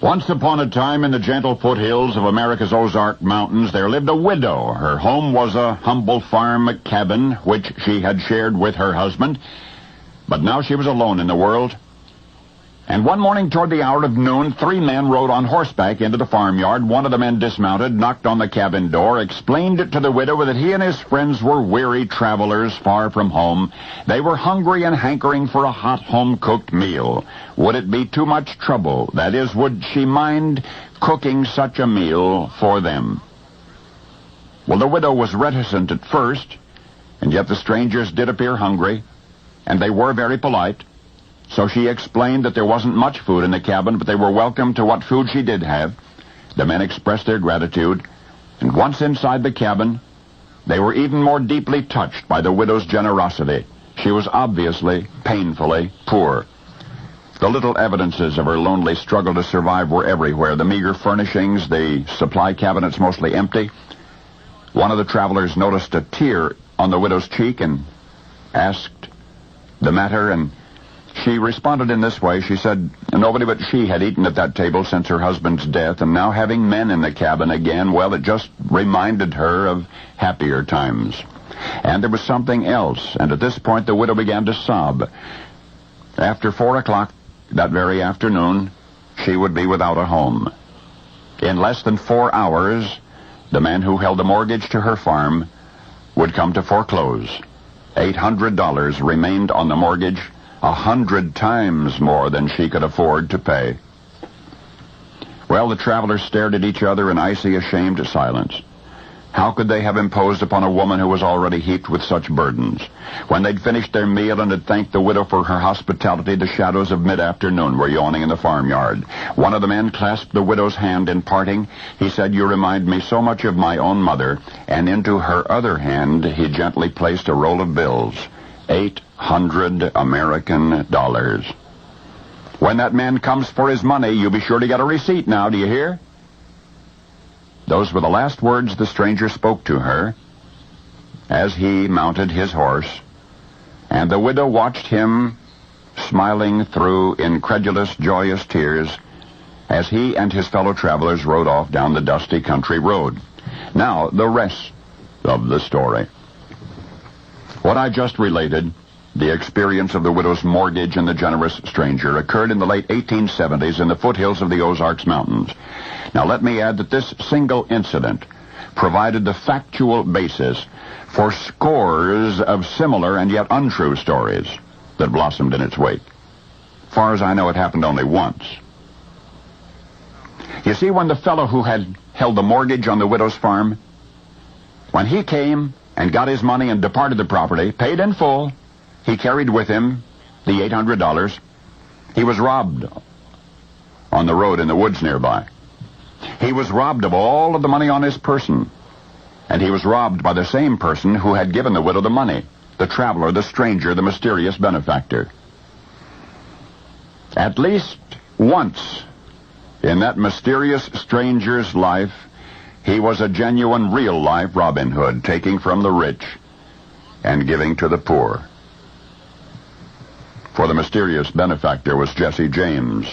Once upon a time in the gentle foothills of America's Ozark Mountains, there lived a widow. Her home was a humble farm cabin, which she had shared with her husband. But now she was alone in the world. And one morning toward the hour of noon, 3 men rode on horseback into the farmyard. One of the men dismounted, knocked on the cabin door, explained to the widow that he and his friends were weary travelers far from home. They were hungry and hankering for a hot home-cooked meal. Would it be too much trouble? That is, would she mind cooking such a meal for them? Well, the widow was reticent at first, and yet the strangers did appear hungry, and they were very polite. So she explained that there wasn't much food in the cabin, but they were welcome to what food she did have. The men expressed their gratitude, and once inside the cabin, they were even more deeply touched by the widow's generosity. She was obviously painfully poor. The little evidences of her lonely struggle to survive were everywhere. The meager furnishings, the supply cabinets mostly empty. One of the travelers noticed a tear on the widow's cheek and asked the matter, and she responded in this way. She said nobody but she had eaten at that table since her husband's death, and now having men in the cabin again, well, it just reminded her of happier times. And there was something else, and at this point the widow began to sob. After 4 o'clock that very afternoon, she would be without a home. In less than 4 hours, the man who held the mortgage to her farm would come to foreclose. $800 remained on the mortgage, 100 times more than she could afford to pay. Well, the travelers stared at each other in icy, ashamed silence. How could they have imposed upon a woman who was already heaped with such burdens? When they'd finished their meal and had thanked the widow for her hospitality, the shadows of mid-afternoon were yawning in the farmyard. One of the men clasped the widow's hand in parting. He said, "You remind me so much of my own mother," and into her other hand he gently placed a roll of bills. 800 American dollars. "When that man comes for his money, you be sure to get a receipt now, do you hear?" Those were the last words the stranger spoke to her as he mounted his horse, and the widow watched him smiling through incredulous, joyous tears as he and his fellow travelers rode off down the dusty country road. Now, the rest of the story. What I just related, the experience of the widow's mortgage and the generous stranger, occurred in the late 1870s in the foothills of the Ozarks Mountains. Now let me add that this single incident provided the factual basis for scores of similar and yet untrue stories that blossomed in its wake. Far as I know, it happened only once. You see, when the fellow who had held the mortgage on the widow's farm, when he came and got his money and departed the property, paid in full, he carried with him the $800. He was robbed on the road in the woods nearby. He was robbed of all of the money on his person, and he was robbed by the same person who had given the widow the money, the traveler, the stranger, the mysterious benefactor. At least once in that mysterious stranger's life, he was a genuine, real-life Robin Hood, taking from the rich and giving to the poor. For the mysterious benefactor was Jesse James.